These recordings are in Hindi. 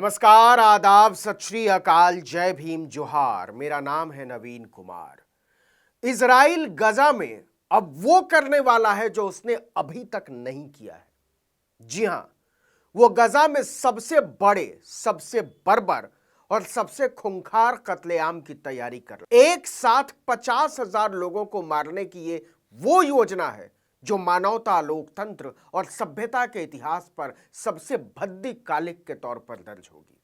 नमस्कार, आदाब, सत श्री अकाल, जय भीम, जोहार। मेरा नाम है नवीन कुमार। इजराइल गजा में अब वो करने वाला है जो उसने अभी तक नहीं किया है। जी हां, वो गजा में सबसे बड़े, सबसे बर्बर और सबसे खूंखार कत्लेआम की तैयारी कर रहा है। एक साथ 50,000 लोगों को मारने की ये वो योजना है जो मानवता, लोकतंत्र और सभ्यता के इतिहास पर सबसे भद्दी कालिक के तौर पर दर्ज होगी,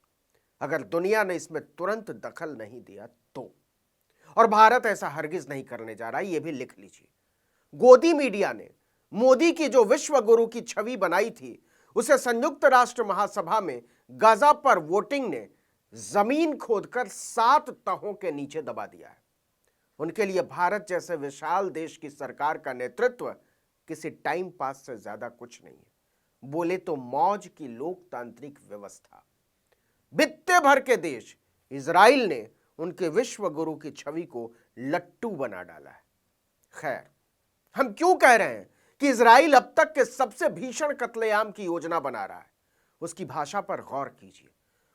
अगर दुनिया ने इसमें तुरंत दखल नहीं दिया तो। और भारत ऐसा हरगिज नहीं करने जा रहा, यह भी लिख लीजिए। गोदी मीडिया ने मोदी की जो विश्व गुरु की छवि बनाई थी, उसे संयुक्त राष्ट्र महासभा में गाजा पर वोटिंग ने जमीन खोदकर 7 तहों के नीचे दबा दिया है। उनके लिए भारत जैसे विशाल देश की सरकार का नेतृत्व किसी टाइम पास से ज्यादा कुछ नहीं है, बोले तो मौज की लोकतांत्रिक व्यवस्था। बित्ते भर के देश इजराइल ने उनके विश्व गुरु की छवि को लट्टू बना डाला है। खैर, हम क्यों कह रहे हैं कि इजराइल अब तक के सबसे भीषण कत्लेआम की योजना बना रहा है? उसकी भाषा पर गौर कीजिए।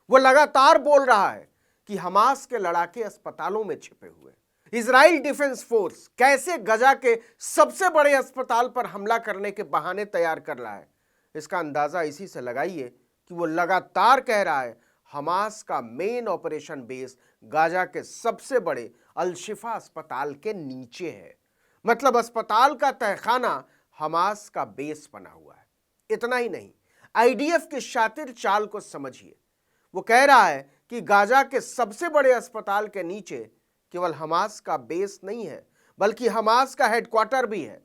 वो लगातार बोल रहा है कि हमास के लड़ाके अस्पतालों में छिपे हुए। इजराइल डिफेंस फोर्स कैसे गजा के सबसे बड़े अस्पताल पर हमला करने के बहाने तैयार कर रहा है, इसका अंदाजा इसी से लगाइए कि वो लगातार कह रहा है हमास का मेन ऑपरेशन बेस गाजा के सबसे बड़े अल-शिफा अस्पताल के नीचे है। मतलब अस्पताल का तहखाना हमास का बेस बना हुआ है। इतना ही नहीं, आईडीएफ की शातिर चाल को समझिए। वो कह रहा है कि गाजा के सबसे बड़े अस्पताल के नीचे केवल हमास का बेस नहीं है, बल्कि हमास का हेडक्वार्टर भी है।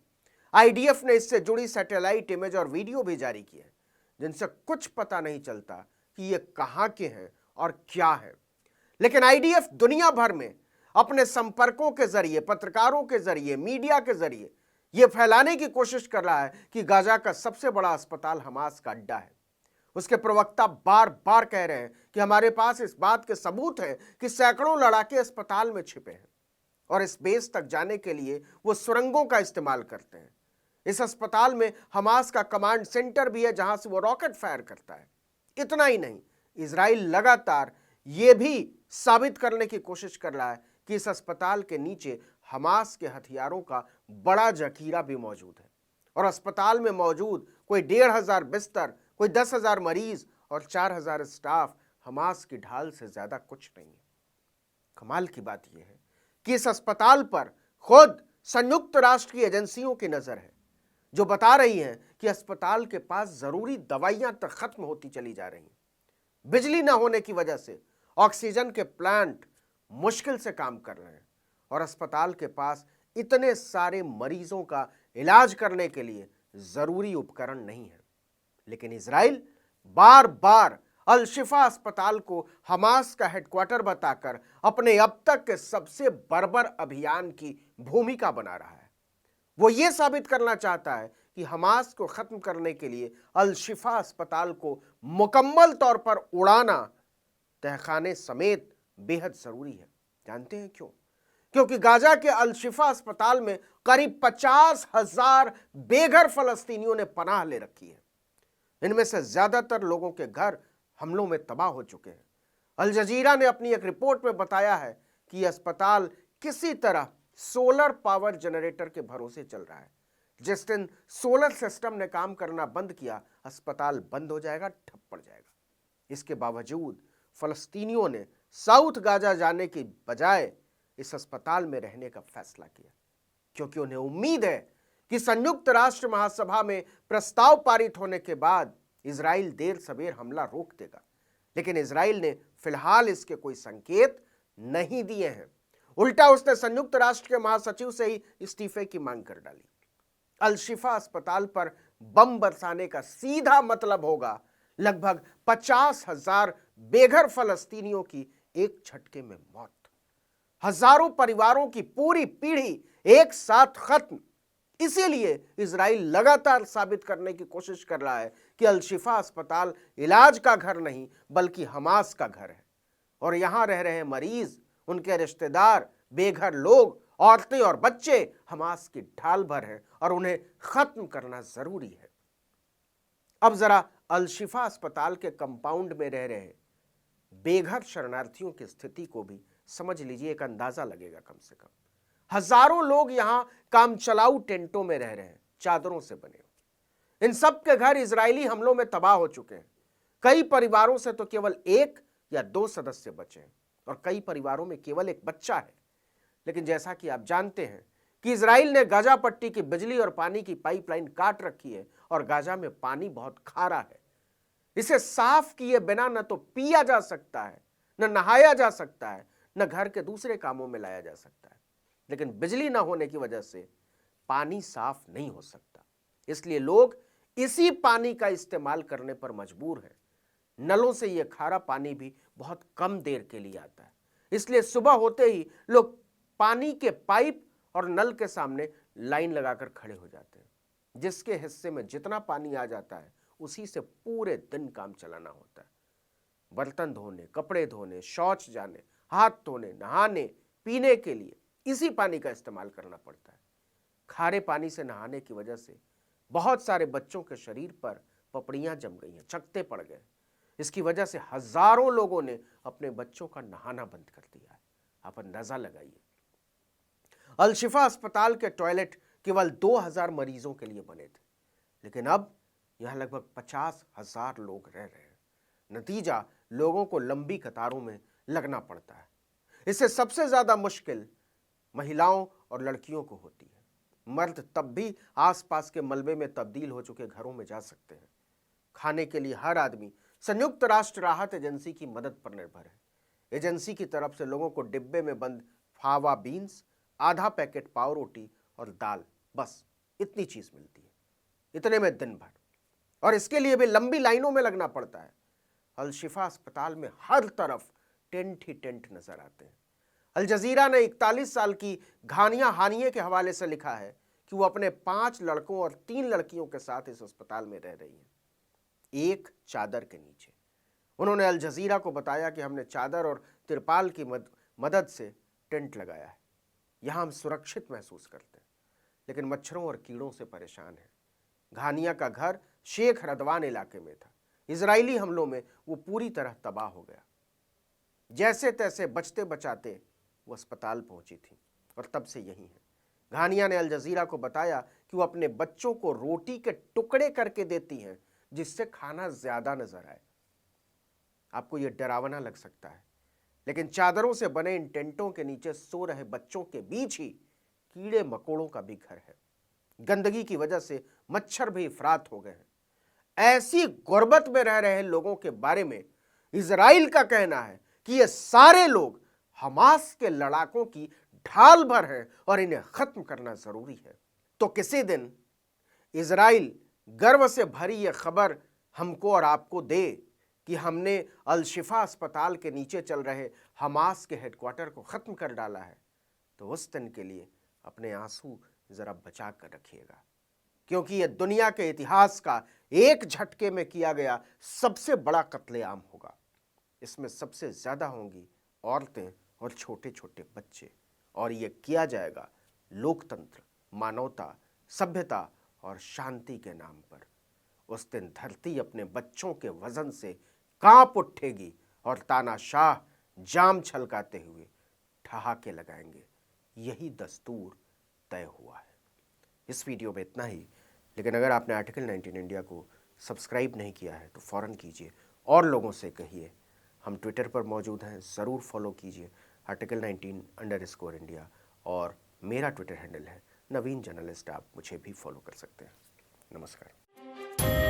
आईडीएफ ने इससे जुड़ी सैटेलाइट इमेज और वीडियो भी जारी किए हैं, जिनसे कुछ पता नहीं चलता कि ये कहां के हैं और क्या है। लेकिन आईडीएफ दुनिया भर में अपने संपर्कों के जरिए, पत्रकारों के जरिए, मीडिया के जरिए यह फैलाने की कोशिश कर रहा है कि गाजा का सबसे बड़ा अस्पताल हमास का अड्डा है। उसके प्रवक्ता बार बार कह रहे हैं कि हमारे पास इस बात के सबूत हैं कि सैकड़ों लड़ाके अस्पताल में छिपे हैं, और इस बेस तक जाने के लिए वो सुरंगों का इस्तेमाल करते हैं। इस अस्पताल में हमास का कमांड सेंटर भी है, जहां से वो रॉकेट फायर करता है। इतना ही नहीं, इजराइल लगातार ये भी साबित करने की कोशिश कर रहा है कि इस अस्पताल के नीचे हमास के हथियारों का बड़ा जखीरा भी मौजूद है, और अस्पताल में मौजूद कोई 1,500 बिस्तर, कोई 10,000 मरीज और 4,000 स्टाफ हमास की ढाल से ज्यादा कुछ नहीं है। कमाल की बात यह है कि इस अस्पताल पर खुद संयुक्त राष्ट्र की एजेंसियों की नजर है, जो बता रही हैं कि अस्पताल के पास जरूरी दवाइयां तक खत्म होती चली जा रही हैं। बिजली न होने की वजह से ऑक्सीजन के प्लांट मुश्किल से काम कर रहे हैं, और अस्पताल के पास इतने सारे मरीजों का इलाज करने के लिए जरूरी उपकरण नहीं है। लेकिन इजराइल बार बार अल-शिफा अस्पताल को हमास का हेडक्वार्टर बताकर अपने अब तक के सबसे बर्बर अभियान की भूमिका बना रहा है। वो ये साबित करना चाहता है कि हमास को खत्म करने के लिए अल-शिफा अस्पताल को मुकम्मल तौर पर उड़ाना तहखाने समेत बेहद जरूरी है। जानते हैं क्यों? क्योंकि गाजा के अल-शिफा अस्पताल में करीब 50,000 बेघर फलस्तीनियों ने पनाह ले रखी है। इनमें से ज्यादातर लोगों के घर हमलों में तबाह हो चुके हैं। अल जजीरा ने अपनी एक रिपोर्ट में बताया है कि यह अस्पताल किसी तरह सोलर पावर जनरेटर के भरोसे चल रहा है। जिस दिन सोलर सिस्टम ने काम करना बंद किया, अस्पताल बंद हो जाएगा, ठप पड़ जाएगा। इसके बावजूद फलस्तीनियों ने साउथ गाजा जाने की बजाय इस अस्पताल में रहने का फैसला किया, क्योंकि उन्हें उम्मीद है कि संयुक्त राष्ट्र महासभा में प्रस्ताव पारित होने के बाद इजराइल देर सवेर हमला रोक देगा। लेकिन इजराइल ने फिलहाल इसके कोई संकेत नहीं दिए हैं। उल्टा उसने संयुक्त राष्ट्र के महासचिव से ही इस्तीफे की मांग कर डाली। अल-शिफा अस्पताल पर बम बरसाने का सीधा मतलब होगा लगभग 50,000 बेघर फलस्तीनियों की एक झटके में मौत। हजारों परिवारों की पूरी पीढ़ी एक साथ खत्म। इसीलिए इजराइल लगातार साबित करने की कोशिश कर रहा है कि अल-शिफा अस्पताल इलाज का घर नहीं, बल्कि हमास का घर है, और यहां रह रहे मरीज, उनके रिश्तेदार, बेघर लोग, औरतें और बच्चे हमास की ढाल भर हैं, और उन्हें खत्म करना जरूरी है। अब जरा अल-शिफा अस्पताल के कंपाउंड में रह रहे बेघर शरणार्थियों की स्थिति को भी समझ लीजिए, एक अंदाजा लगेगा कम से कम। हजारों लोग यहां काम चलाऊ टेंटों में रह रहे हैं, चादरों से बने हुए। इन सब के घर इजरायली हमलों में तबाह हो चुके हैं। कई परिवारों से तो केवल 1 या 2 सदस्य बचे हैं और कई परिवारों में केवल एक बच्चा है। लेकिन जैसा कि आप जानते हैं कि इजराइल ने गाजा पट्टी की बिजली और पानी की पाइपलाइन काट रखी है और गाजा में पानी बहुत खारा है। इसे साफ किए बिना न तो पिया जा सकता है, न नहाया जा सकता है, न घर के दूसरे कामों में लाया जा सकता है। लेकिन बिजली न होने की वजह से पानी साफ नहीं हो सकता, इसलिए लोग इसी पानी का इस्तेमाल करने पर मजबूर हैं। नलों से यह खारा पानी भी बहुत कम देर के लिए आता है, इसलिए सुबह होते ही लोग पानी के पाइप और नल के सामने लाइन लगाकर खड़े हो जाते हैं। जिसके हिस्से में जितना पानी आ जाता है उसी से पूरे दिन काम चलाना होता है। बर्तन धोने, कपड़े धोने, शौच जाने, हाथ धोने, नहाने, पीने के लिए इसी पानी का इस्तेमाल करना पड़ता है। खारे पानी से नहाने की वजह से बहुत सारे बच्चों के शरीर पर पपड़ियां जम गई हैं, चकत्ते पड़ गए। इसकी वजह से हजारों लोगों ने अपने बच्चों का नहाना बंद कर दिया है। आप अंदाजा लगाइए। अल शिफा अस्पताल के टॉयलेट केवल 2000 मरीजों के लिए बने थे, लेकिन अब यहां लगभग 50,000 लोग रह रहे हैं। नतीजा, लोगों को लंबी कतारों में लगना पड़ता है। इससे सबसे ज्यादा मुश्किल महिलाओं और लड़कियों को होती है। मर्द तब भी आसपास के मलबे में तब्दील हो चुके घरों में जा सकते हैं। खाने के लिए हर आदमी संयुक्त राष्ट्र राहत एजेंसी की मदद पर निर्भर है। एजेंसी की तरफ से लोगों को डिब्बे में बंद फावा बीन्स, आधा पैकेट पाव रोटी और दाल, बस इतनी चीज मिलती है, इतने में दिन भर। और इसके लिए भी लंबी लाइनों में लगना पड़ता है। अल शिफा अस्पताल में हर तरफ टेंट ही टेंट नजर आते हैं। अल जजीरा ने 41 साल की घानिया हानिये के हवाले से लिखा है कि वो अपने 5 लड़कों और 3 लड़कियों के साथ इस अस्पताल में रह रही हैं, एक चादर के नीचे। उन्होंने अल जजीरा को बताया कि हमने चादर और तिरपाल की मदद से टेंट लगाया है। यहां हम सुरक्षित महसूस करते हैं, लेकिन मच्छरों और कीड़ों से परेशान हैं। घानिया का घर शेख रदवान इलाके में था। इजरायली हमलों में वो पूरी तरह तबाह हो गया। जैसे तैसे बचते बचाते वो अस्पताल पहुंची थी और तब से यही है। घानिया ने अल जजीरा को बताया कि वो अपने बच्चों को रोटी के टुकड़े करके देती हैं, जिससे खाना ज्यादा नजर आए। आपको यह डरावना लग सकता है, लेकिन चादरों से बने इन टेंटों के नीचे सो रहे बच्चों के बीच ही कीड़े मकोड़ों का भी घर है। गंदगी की वजह से मच्छर भी अफरात हो गए हैं। ऐसी गुर्बत में रह रहे लोगों के बारे में इजराइल का कहना है कि ये सारे लोग हमास के लड़ाकों की ढाल भर हैं और इन्हें खत्म करना जरूरी है। तो किसी दिन इजराइल गर्व से भरी यह खबर हमको और आपको दे कि हमने अल शिफा अस्पताल के नीचे चल रहे हमास के हेडक्वार्टर को खत्म कर डाला है, तो उस दिन के लिए अपने आंसू जरा बचा कर रखिएगा, क्योंकि यह दुनिया के इतिहास का एक झटके में किया गया सबसे बड़ा कत्लेआम होगा। इसमें सबसे ज्यादा होंगी औरतें और छोटे छोटे बच्चे, और यह किया जाएगा लोकतंत्र, मानवता, सभ्यता और शांति के नाम पर। उस दिन धरती अपने बच्चों के वजन से कांप उठेगी और तानाशाह जाम छलकाते हुए ठहाके लगाएंगे। यही दस्तूर तय हुआ है। इस वीडियो में इतना ही, लेकिन अगर आपने आर्टिकल 19 इंडिया को सब्सक्राइब नहीं किया है तो फ़ौरन कीजिए और लोगों से कहिए। हम ट्विटर पर मौजूद हैं, ज़रूर फॉलो कीजिए आर्टिकल 19_इंडिया, और मेरा ट्विटर हैंडल है नवीन जर्नलिस्ट। आप मुझे भी फॉलो कर सकते हैं। नमस्कार।